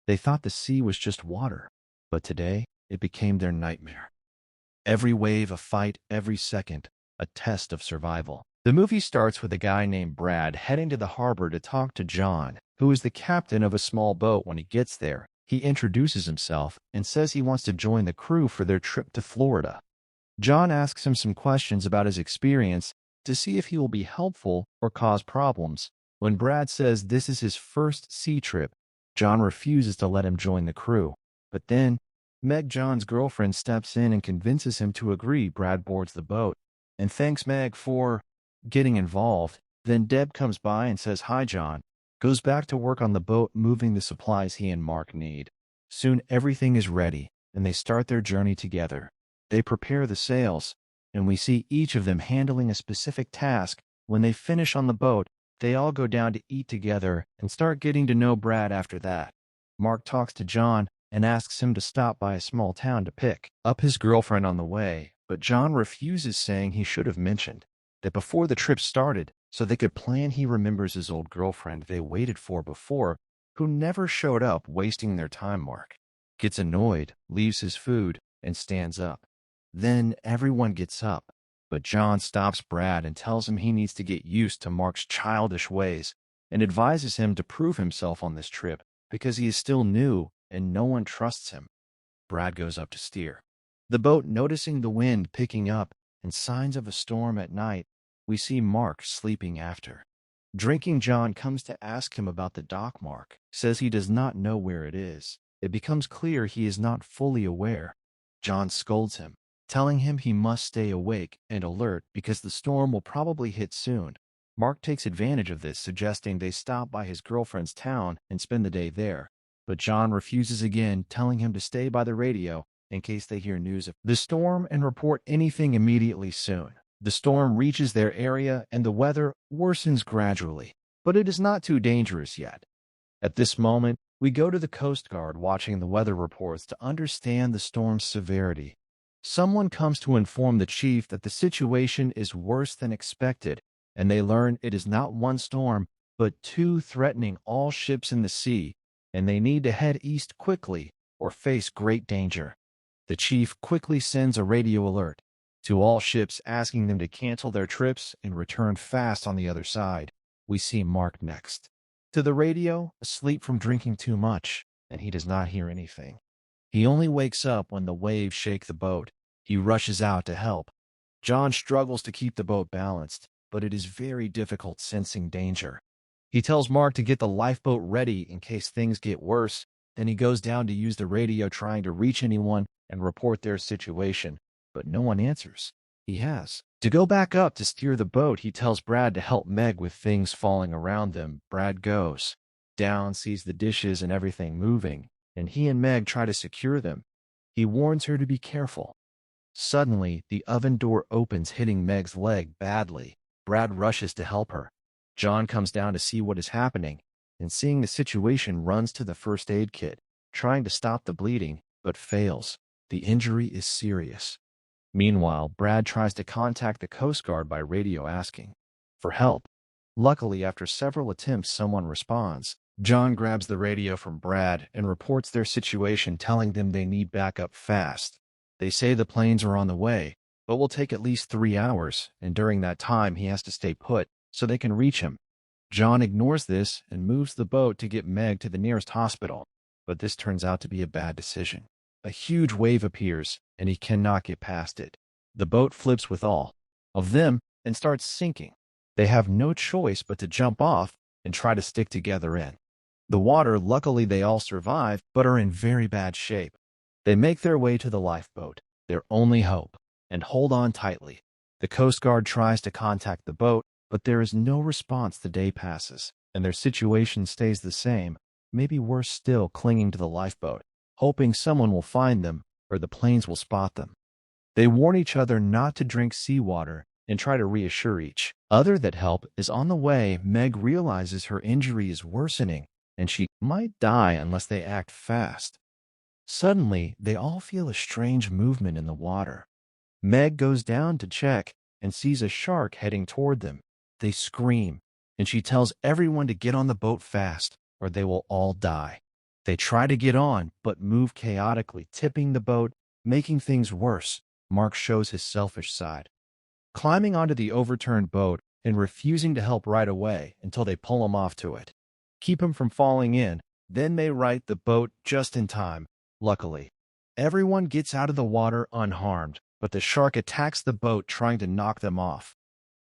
They thought the sea was just water, but today it became their nightmare. Every wave a fight, every second a test of survival. The movie starts with a guy named Brad heading to the harbor to talk to John, who is the captain of a small boat. When he gets there, he introduces himself and says he wants to join the crew for their trip to Florida. John asks him some questions about his experience to see if he will be helpful or cause problems. When Brad says this is his first sea trip, John refuses to let him join the crew. But then, Meg, John's girlfriend, steps in and convinces him to agree. Brad boards the boat and thanks Meg for getting involved. Then Deb comes by and says hi. John goes back to work on the boat, moving the supplies he and Mark need. Soon everything is ready, and they start their journey together. They prepare the sails, and we see each of them handling a specific task. When they finish on the boat, they all go down to eat together and start getting to know Brad after that. Mark talks to John and asks him to stop by a small town to pick up his girlfriend on the way, but John refuses, saying he should have mentioned that before the trip started so they could plan. He remembers his old girlfriend they waited for before, who never showed up, wasting their time. Mark gets annoyed, leaves his food, and stands up. Then everyone gets up, but John stops Brad and tells him he needs to get used to Mark's childish ways and advises him to prove himself on this trip because he is still new and no one trusts him. Brad goes up to steer the boat, noticing the wind picking up and signs of a storm at night. We see Mark sleeping after drinking. John comes to ask him about the dock. Mark says he does not know where it is. It becomes clear he is not fully aware. John scolds him, telling him he must stay awake and alert because the storm will probably hit soon. Mark takes advantage of this, suggesting they stop by his girlfriend's town and spend the day there. But John refuses again, telling him to stay by the radio in case they hear news of the storm and report anything immediately soon. The storm reaches their area and the weather worsens gradually, but it is not too dangerous yet. At this moment, we go to the Coast Guard, watching the weather reports to understand the storm's severity. Someone comes to inform the chief that the situation is worse than expected, and they learn it is not one storm, but two, threatening all ships in the sea, and they need to head east quickly or face great danger. The chief quickly sends a radio alert to all ships, asking them to cancel their trips and return fast on the other side. We see Mark next to the radio, asleep from drinking too much, and he does not hear anything. He only wakes up when the waves shake the boat. He rushes out to help. John struggles to keep the boat balanced, but it is very difficult, sensing danger. He tells Mark to get the lifeboat ready in case things get worse. Then he goes down to use the radio, trying to reach anyone and report their situation, but no one answers. He has to go back up to steer the boat. He tells Brad to help Meg with things falling around them. Brad goes down, sees the dishes and everything moving, and he and Meg try to secure them. He warns her to be careful. Suddenly, the oven door opens, hitting Meg's leg badly. Brad rushes to help her. John comes down to see what is happening, and seeing the situation, runs to the first aid kit, trying to stop the bleeding, but fails. The injury is serious. Meanwhile, Brad tries to contact the Coast Guard by radio, asking for help. Luckily, after several attempts, someone responds. John grabs the radio from Brad and reports their situation, telling them they need backup fast. They say the planes are on the way, but will take at least 3 hours, and during that time he has to stay put so they can reach him. John ignores this and moves the boat to get Meg to the nearest hospital, but this turns out to be a bad decision. A huge wave appears, and he cannot get past it. The boat flips with all of them and starts sinking. They have no choice but to jump off and try to stick together in the water. Luckily, they all survive, but are in very bad shape. They make their way to the lifeboat, their only hope, and hold on tightly. The Coast Guard tries to contact the boat, but there is no response. The day passes, and their situation stays the same, maybe worse still, clinging to the lifeboat, hoping someone will find them or the planes will spot them. They warn each other not to drink seawater and try to reassure each other that help is on the way. Meg realizes her injury is worsening and she might die unless they act fast. Suddenly, they all feel a strange movement in the water. Meg goes down to check and sees a shark heading toward them. They scream, and she tells everyone to get on the boat fast or they will all die. They try to get on, but move chaotically, tipping the boat, making things worse. Mark shows his selfish side, climbing onto the overturned boat and refusing to help right away until they pull him off to it. Keep him from falling in. Then they right the boat just in time. Luckily, everyone gets out of the water unharmed, but the shark attacks the boat, trying to knock them off.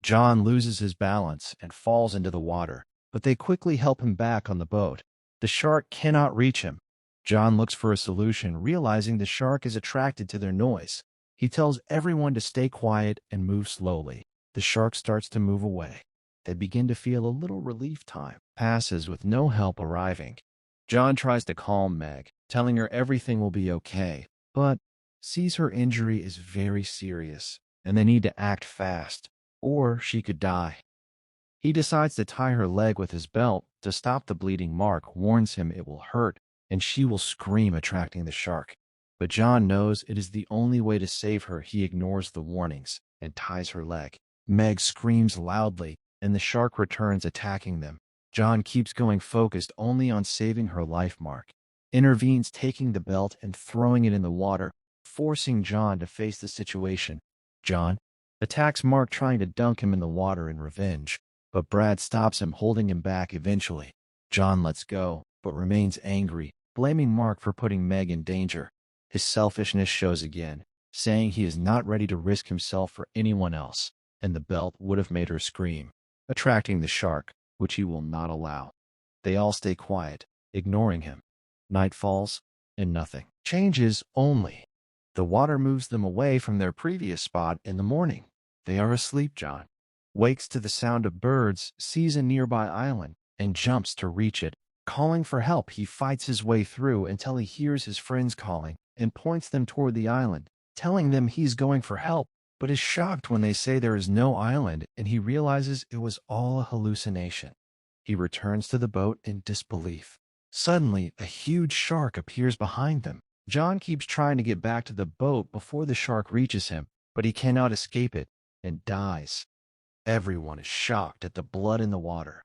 John loses his balance and falls into the water, but they quickly help him back on the boat. The shark cannot reach him. John looks for a solution, realizing the shark is attracted to their noise. He tells everyone to stay quiet and move slowly. The shark starts to move away. They begin to feel a little relief. Time passes with no help arriving. John tries to calm Meg, telling her everything will be okay, but sees her injury is very serious and they need to act fast, or she could die. He decides to tie her leg with his belt to stop the bleeding. Mark warns him it will hurt and she will scream, attracting the shark. But John knows it is the only way to save her. He ignores the warnings and ties her leg. Meg screams loudly and the shark returns, attacking them. John keeps going, focused only on saving her life. Mark intervenes, taking the belt and throwing it in the water, forcing John to face the situation. John attacks Mark, trying to dunk him in the water in revenge, but Brad stops him, holding him back. Eventually, John lets go, but remains angry, blaming Mark for putting Meg in danger. His selfishness shows again, saying he is not ready to risk himself for anyone else, and the belt would have made her scream, attracting the shark, which he will not allow. They all stay quiet, ignoring him. Night falls, and nothing changes. Only the water moves them away from their previous spot. In the morning, they are asleep. John wakes to the sound of birds, sees a nearby island, and jumps to reach it. Calling for help, he fights his way through until he hears his friends calling and points them toward the island, telling them he's going for help, but is shocked when they say there is no island and he realizes it was all a hallucination. He returns to the boat in disbelief. Suddenly, a huge shark appears behind them. John keeps trying to get back to the boat before the shark reaches him, but he cannot escape it and dies. Everyone is shocked at the blood in the water.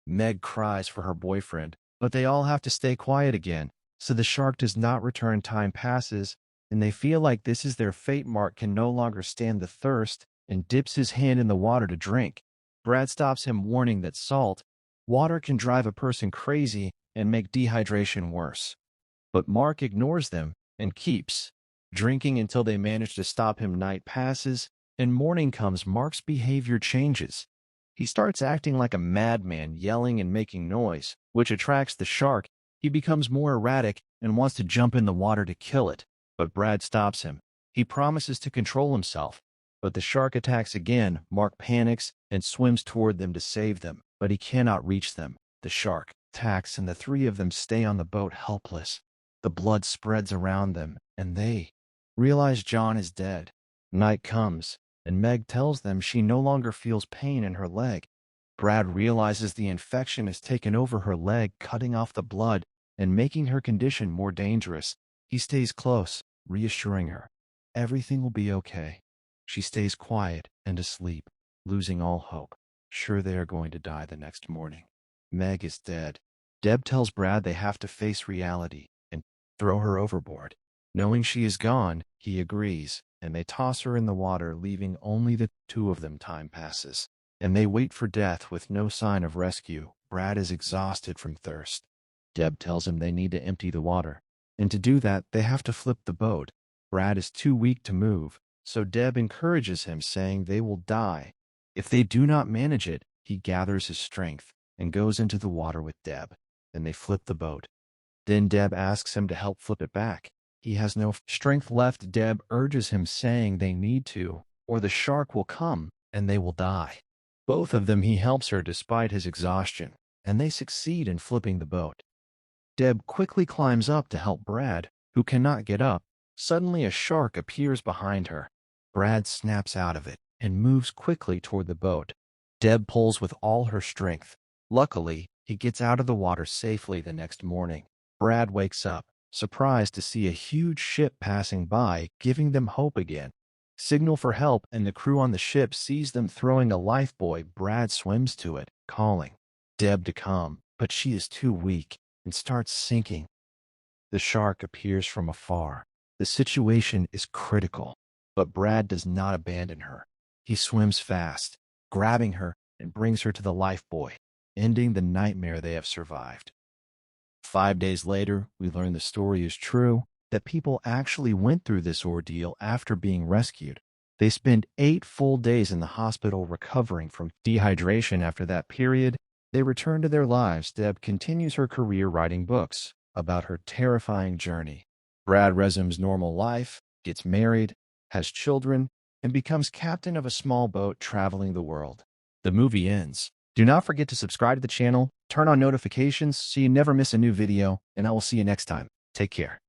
Meg cries for her boyfriend, but they all have to stay quiet again, so the shark does not return. Time passes, and they feel like this is their fate. Mark can no longer stand the thirst and dips his hand in the water to drink. Brad stops him, warning that salt water can drive a person crazy and make dehydration worse. But Mark ignores them and keeps drinking until they manage to stop him. Night passes, and morning comes. Mark's behavior changes. He starts acting like a madman, yelling and making noise, which attracts the shark. He becomes more erratic and wants to jump in the water to kill it, but Brad stops him. He promises to control himself, but the shark attacks again. Mark panics and swims toward them to save them, but he cannot reach them. The shark attacks and the three of them stay on the boat helpless. The blood spreads around them, and they realize John is dead. Night comes, and Meg tells them she no longer feels pain in her leg. Brad realizes the infection has taken over her leg, cutting off the blood and making her condition more dangerous. He stays close, reassuring her. Everything will be okay. She stays quiet and asleep, losing all hope, sure they are going to die the next morning. Meg is dead. Deb tells Brad they have to face reality and throw her overboard. Knowing she is gone, he agrees, and they toss her in the water, leaving only the two of them. Time passes, and they wait for death with no sign of rescue. Brad is exhausted from thirst. Deb tells him they need to empty the water, and to do that, they have to flip the boat. Brad is too weak to move, so Deb encourages him, saying they will die if they do not manage it. He gathers his strength and goes into the water with Deb, and they flip the boat. Then Deb asks him to help flip it back. He has no strength left. Deb urges him, saying they need to, or the shark will come and they will die. Both of them he helps her despite his exhaustion, and they succeed in flipping the boat. Deb quickly climbs up to help Brad, who cannot get up. Suddenly a shark appears behind her. Brad snaps out of it and moves quickly toward the boat. Deb pulls with all her strength. Luckily, he gets out of the water safely. The next morning, Brad wakes up, surprised to see a huge ship passing by, giving them hope again. Signal for help, and the crew on the ship sees them throwing a lifeboat. Brad swims to it, calling Deb to come, but she is too weak and starts sinking. The shark appears from afar. The situation is critical, but Brad does not abandon her. He swims fast, grabbing her and brings her to the lifeboat, ending the nightmare they have survived. 5 days later, we learn the story is true, that people actually went through this ordeal after being rescued. They spend 8 full days in the hospital recovering from dehydration. After that period, they return to their lives. Deb continues her career writing books about her terrifying journey. Brad resumes normal life, gets married, has children, and becomes captain of a small boat traveling the world. The movie ends. Do not forget to subscribe to the channel, turn on notifications so you never miss a new video, and I will see you next time. Take care.